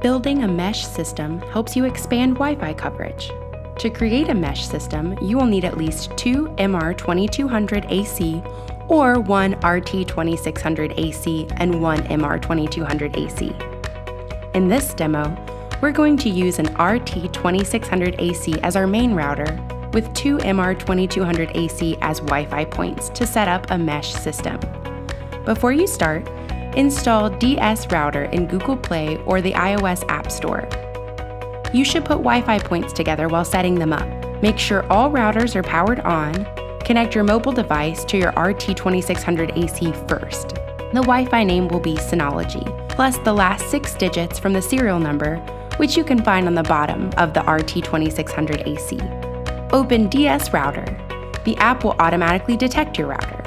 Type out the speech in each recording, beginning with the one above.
Building a mesh system helps you expand Wi-Fi coverage. To create a mesh system, you will need at least 2 MR2200ac or one RT2600ac and one MR2200ac. In this demo, we're going to use an RT2600ac as our main router with 2 MR2200ac as Wi-Fi points to set up a mesh system. Before you start, install DS Router in Google Play or the iOS App Store. You should put Wi-Fi points together while setting them up. Make sure all routers are powered on. Connect your mobile device to your RT2600ac first. The Wi-Fi name will be Synology, plus the last 6 digits from the serial number, which you can find on the bottom of the RT2600ac. Open DS Router. The app will automatically detect your router.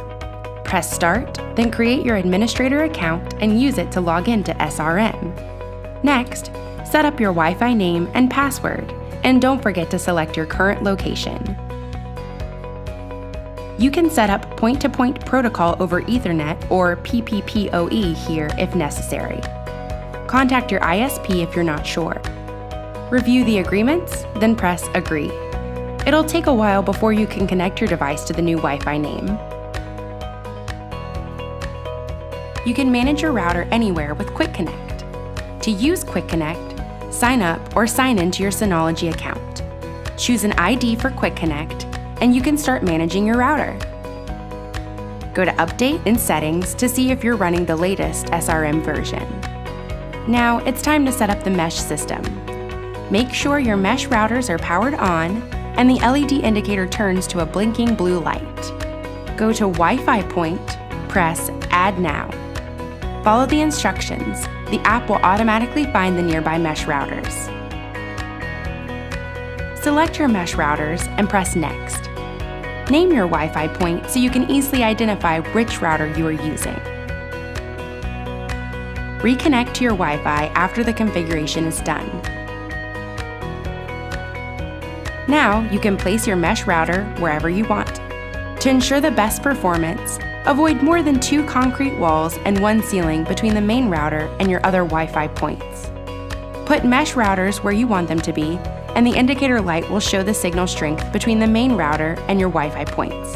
Press Start, then create your administrator account and use it to log into SRM. Next, set up your Wi-Fi name and password, and don't forget to select your current location. You can set up point-to-point protocol over Ethernet or PPPoE here if necessary. Contact your ISP if you're not sure. Review the agreements, then press Agree. It'll take a while before you can connect your device to the new Wi-Fi name. You can manage your router anywhere with Quick Connect. To use Quick Connect, sign up or sign into your Synology account. Choose an ID for Quick Connect, and you can start managing your router. Go to Update in Settings to see if you're running the latest SRM version. Now it's time to set up the mesh system. Make sure your mesh routers are powered on and the LED indicator turns to a blinking blue light. Go to Wi-Fi point, press Add Now. Follow the instructions. The app will automatically find the nearby mesh routers. Select your mesh routers and press Next. Name your Wi-Fi point so you can easily identify which router you are using. Reconnect to your Wi-Fi after the configuration is done. Now you can place your mesh router wherever you want. To ensure the best performance, avoid more than 2 concrete walls and 1 ceiling between the main router and your other Wi-Fi points. Put mesh routers where you want them to be, and the indicator light will show the signal strength between the main router and your Wi-Fi points.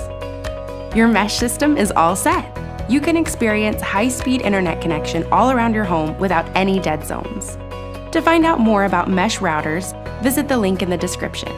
Your mesh system is all set. You can experience high-speed internet connection all around your home without any dead zones. To find out more about mesh routers, visit the link in the description.